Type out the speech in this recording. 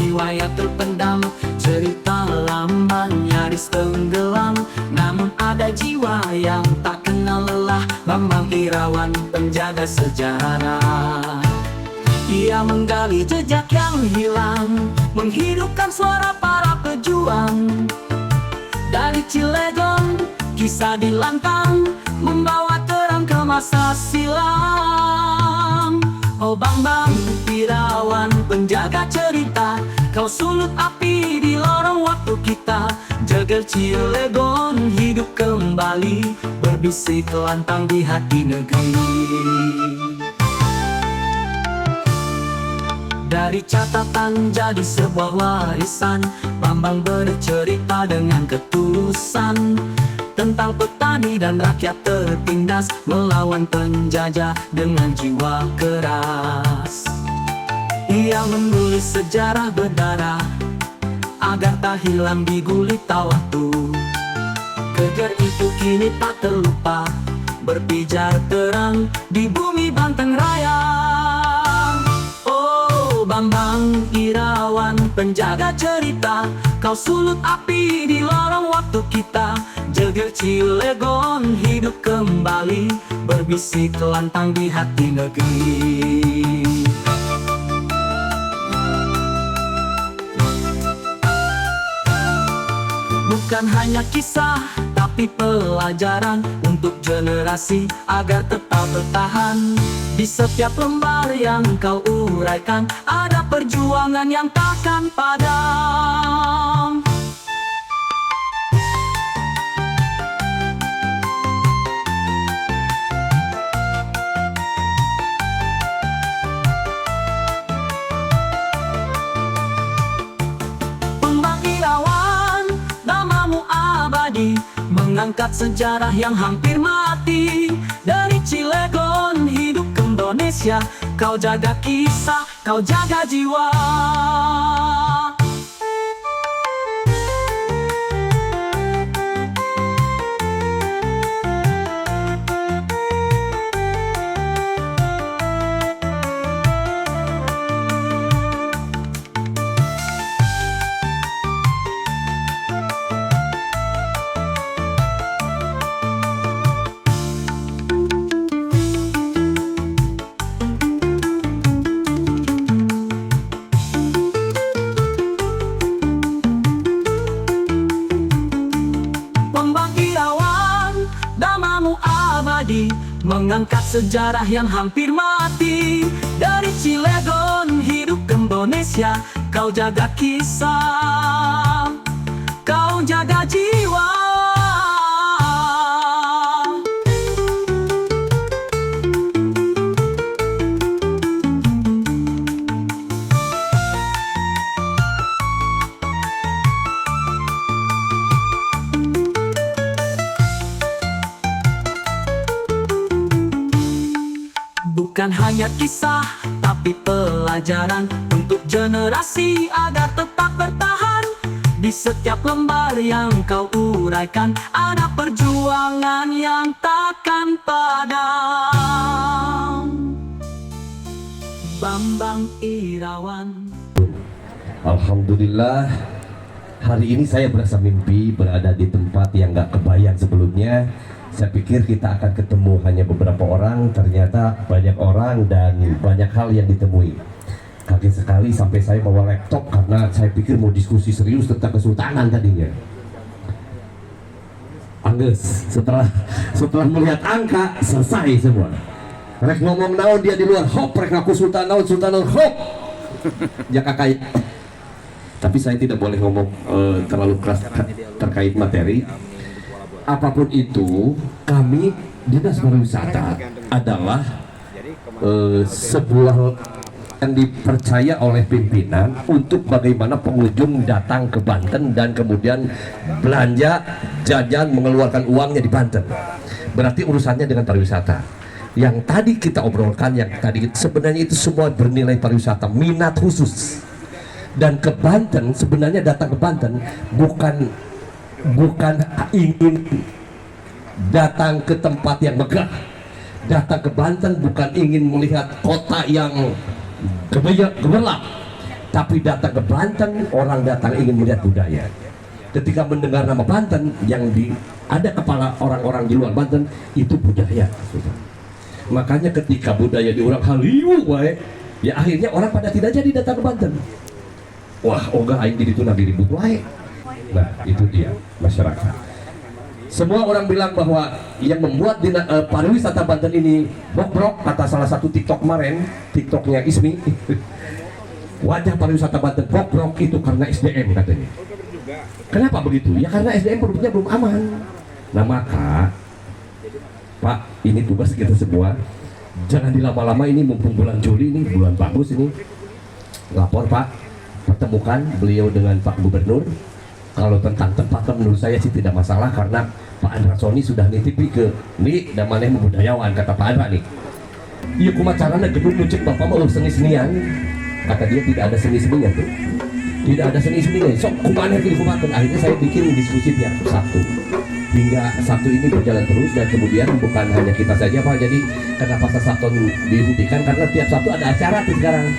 jiwa yang terpendam, cerita lama nyaris tenggelam. Namun ada jiwa yang tak kenal lelah, Bambang Irawan, penjaga sejarah. Ia menggali jejak yang hilang, menghidupkan suara para pejuang. Dari Cilegon, kisah di lantang, membawa terang ke masa silam. Oh Bambang Irawan, penjaga cerita, kau sulut api di lorong waktu kita. Jaga Cilegon hidup kembali, berbisik lantang di hati negeri. Dari catatan jadi sebuah warisan, Bambang bercerita dengan ketulusan tentang petani dan rakyat tertindas, melawan penjajah dengan jiwa keras. Ia menulis sejarah berdarah agar tak hilang di gulita waktu. Kejar itu kini tak terlupa, berpijar terang di bumi Banten Raya. Oh Bambang Irawan, penjaga cerita, kau sulut api di lorong waktu kita. Jaga Cilegon hidup kembali, berbisik lantang di hati negeri. Bukan hanya kisah, tapi pelajaran untuk generasi agar tetap bertahan. Di setiap lembar yang kau uraikan, ada perjuangan yang takkan padam. Bambang Irawan, namamu abadi, mengangkat sejarah yang hampir mati. Dari Cilegon hidup ke Indonesia, kau jaga kisah, kau jaga jiwa. Mengangkat sejarah yang hampir mati. Dari Cilegon hidup ke Indonesia, kau jaga kisah, kau jaga jiwa. Bukan hanya kisah, tapi pelajaran untuk generasi agar tetap bertahan. Di setiap lembar yang kau uraikan, ada perjuangan yang takkan padam. Bambang Irawan. Alhamdulillah, hari ini saya berasa mimpi berada di tempat yang gak kebayang sebelumnya. Saya pikir kita akan ketemu hanya beberapa orang, ternyata banyak orang dan banyak hal yang ditemui. Kaget sekali sampai saya bawa laptop karena saya pikir mau diskusi serius tentang kesultanan tadinya. Angges, setelah melihat angka, selesai semua. Rek ngomong naon dia di luar, hop, rek ngaku sultan naon, hop. Ya kakak. Tapi saya tidak boleh ngomong terlalu keras terkait materi. Apapun itu, kami Dinas Pariwisata adalah sebuah yang dipercaya oleh pimpinan untuk bagaimana pengunjung datang ke Banten dan kemudian belanja, jajan, mengeluarkan uangnya di Banten. Berarti urusannya dengan pariwisata. Yang tadi kita obrolkan, yang tadi sebenarnya itu semua bernilai pariwisata, minat khusus. Dan ke Banten, sebenarnya datang ke Banten bukan ingin datang ke tempat yang megah. Datang ke Banten bukan ingin melihat kota yang gemerlap, Tapi datang ke Banten, orang datang ingin melihat budaya. Ketika mendengar nama Banten, yang ada kepala orang-orang di luar Banten itu budaya. Makanya ketika budaya diurang haliu wae, ya akhirnya orang pada tidak jadi datang ke Banten. Wah, ogah aing di ditu lagi ribut wae. Nah, itu dia masyarakat. Semua orang bilang bahwa yang membuat pariwisata Banten ini bobrok, kata salah satu TikTok kemarin, TikToknya Ismi. Wajah pariwisata Banten bobrok itu karena SDM katanya. Kenapa begitu? Ya karena SDM produknya belum aman. Nah maka Pak, ini tugas kita semua. Jangan dilama-lama, ini mumpung bulan Juli, ini bulan bagus ini. Lapor Pak, pertemukan beliau dengan Pak Gubernur. Kalau tentang tempatnya menurut saya sih tidak masalah, karena Pak Andra Soni sudah nitipi ke nih dan maneh budayawan, kata Pak Andra nih. Iya kumaha carana gedung nucek bapak mau seni-senian. Kata dia tidak ada seni-seninya tuh. Tidak ada seni-seninya. Sok kumaha ke kumaha. Akhirnya saya bikin diskusi tiap Sabtu. Hingga Sabtu ini berjalan terus, dan kemudian bukan hanya kita saja Pak. Jadi kenapa Sabtu dihentikan, karena tiap Sabtu ada acara tuh sekarang.